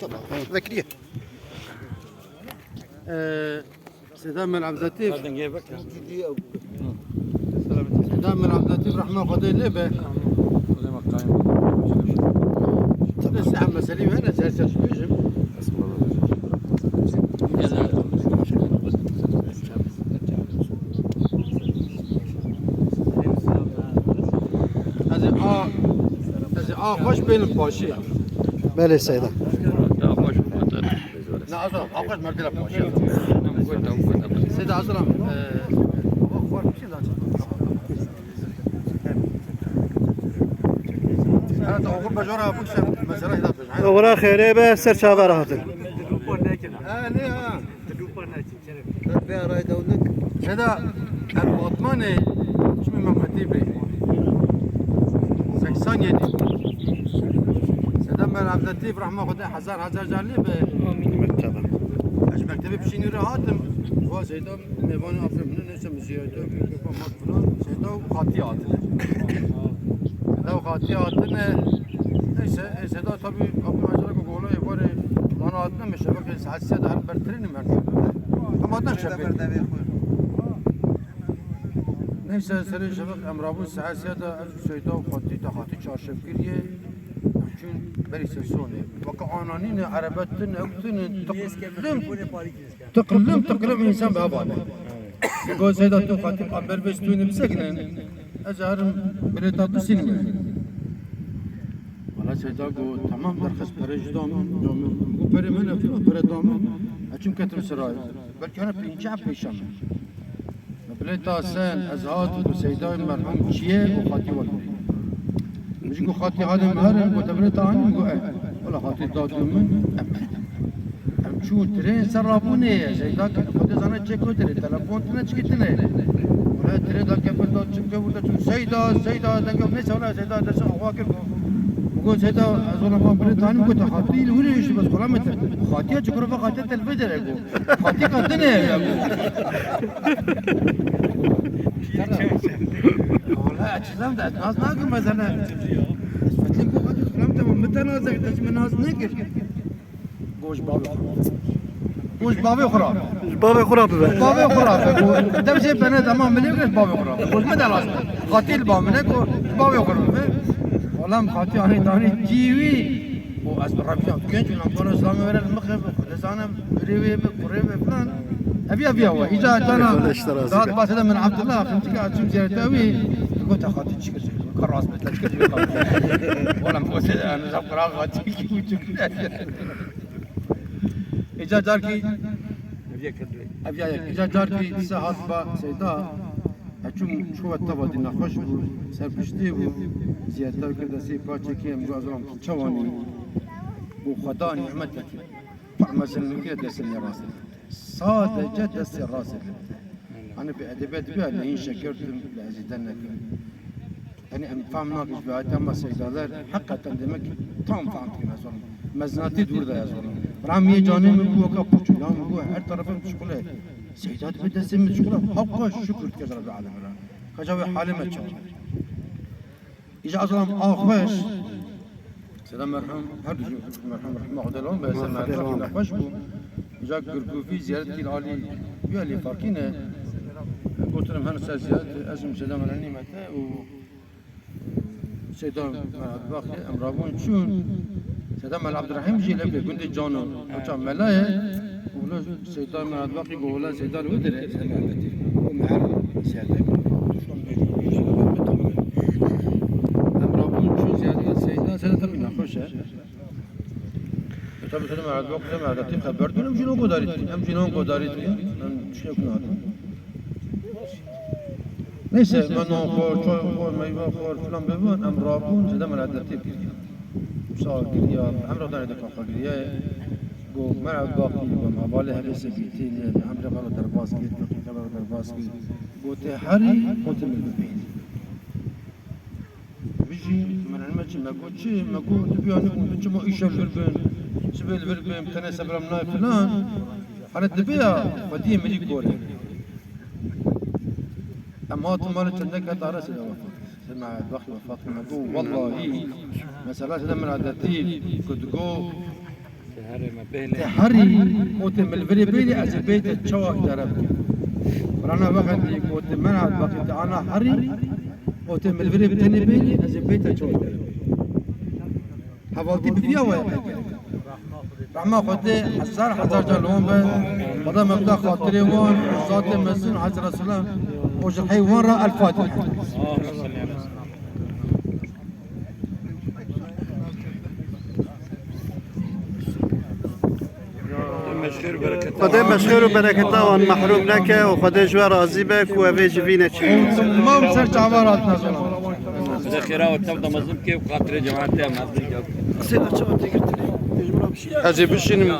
طبعا ذكريه. سيدنا من عبد اللطيف هذا نجيبك سيدنا من عبد اللطيف رحمه الله لبه زي ما قايم لسه عم سليم هنا سياسة يجب هذه خوش بين الباشي بله سيدة. لا أصلا خوش مرد له باشي سيدة أصلا هذا أقول بجورة بكسب مسألة هذا ورا خيره به سر شابه راحتن. ليه فيها راي دولك هذا العثماني شو من مكتبه 80 يدي سيدنا من عبد اللطيف رحمه الله هزار جانب مكتبه. اش مكتبه بشيني رهاتم هو سيدنا ميوان افرم من اسم زياده كيف ما فلان سيدنا خاطياتنا لو خاطياتنا سيدنا طبي ابو مجرى بقوله يبغى انا عندنا مش بقى ساعات سيدنا هل برترين مركب اما ده شبه نفسه سری شبك امرابون ساعات زیاده از سیدا و خاطی تا خاطی چارشب کریه چون بری سسونه وقت آنانین عربتن اوتن تقلم انسان به آبانه گو سیدا تو خاطی قبر بستوین بسکنن از هرم بریتا تو سینمه ولی سیدا گو تمام درخص پرش دامن گو پری من افیم پری دامن اچون کتر سرای بلکه انا پینچه پیشامه بليتا سان ازهات وسيداي مرحوم شيه وخاتي والدي مش جو خاتي هذا مهرم وتبريتا عني جو ولا خاتي داد من ام شو ترين سرابوني يا سيدا خد زانا تشيكو تري تلفون تنا تشكيتنا ولا تري دا كيف داد تشكو ولا سيدا دنجو نيس ولا سيدا دس اواكر وقول سيدا ازونا ما بريتا عني جو خاتي الولي يش بس كلام خاتي تشكروا خاتي تلفزر يا خاتي كدنا يا والله اتكلمت ناس ما اقول مثلا فتلك وقت تكلمت متى ناس من ناس نقر goş bavê xurab. Bavê xurab be. Bavê xurab. Dem şey bana tamam biliyor ki bavê xurab. Goş me dalas. Qatil bavê ko bavê xurab. Olam qatil hani tani civi. O az rabiya genç ulan bana İslam'ı veren mıkhaf. Desanam revi ve falan. أبي هو إذا أنا ذات باسدا من عبد الله فهمت كذا تشوف زيارتي قلت أخاطي تشكر كراس مثل تشكر ولا موسى أنا زاب كراس أخاطي إذا جاركي إذا جاركي ساعات با سيدا أشوف شو التبادل دينا خوش بو سربشتي بو زيارتي كذا سي باتشي كيم جوازلام شواني وخدا نعمتك مثلا كذا دسني راسي صادقة دس راسك أنا بأدبات بها لين شكرتم لأزيدنك يعني أم فهم ناقش بها تم سيدالر حقا تندمك تام فهمت كما زون مزناتي دور ده يا زون رامي جاني من بوك أبوش لا من بوك هر طرف مشغولة سيدات بدس مشغولة حقا شكر كذا رب العالمين كجاوي حالي ما تشوف إجا أصلا آخوش سلام مرحوم هر مرحوم رحمه الله بس ما أدرك خوش بو جا گرگوفی زیارتی عالی بیالی فاکینه گفتم هنوز زیارت ازم سلام علی مته و سیدام وقتی امرابون چون سیدام عبد الرحیم جیل ابن گند جانو وچا ملاه ولا سیدام وقتی گولا سیدار ودره سلام علی و مهر زیارت امرابون چون زیارت سیدام بنا خوشه tabii dedim herhalde yok dedim herhalde tip haber dönüm jino kodarit hem jino kodarit ben şey yapmadım neyse ben o kor meyve kor falan bevan em rabun dedim herhalde tip giriyor sağ giriyor hem radan edip kafa giriyor go merhaba baqi ve mabale hebese bitini hem rabar derbas git rabar derbas git go te hari hotel bebeğin بيجي من المجد ما قلت شيء ما قلت بياني قلت ما إيش الفربين سبيل الفربين تناسب رمنا فلان أنا دبيا ودي ملي كوري أما هات مالك عندك هتعرف يا وفاء سمع البخل وفاء ما قول والله مثلا هذا من عادتي كنت جو هرم بهله هری موت ملوری بیلی از بیت چوا اداره بکن برانا وقتی موت من عاد وقتی انا هری موت ملوری بتنی بیلی از بیت چوا اداره حوالی بیا و رحمه خود هزار جلوان به خدا مقدار خاطری وان ذات مسون حضرت رسول الله وجه حیوان را الفاتحه اللهم صل على سيدنا مشخير بركة خدای مشخیر و برکت آن محروم نکه و خدای جوار راضی بک و اوی جوینه چی ما سر جوارات نزنم ذخيرة والتبدا مظلوم كيف خاطر جماعتها مظلوم سیده چه وقتی گرتنی از بشینیم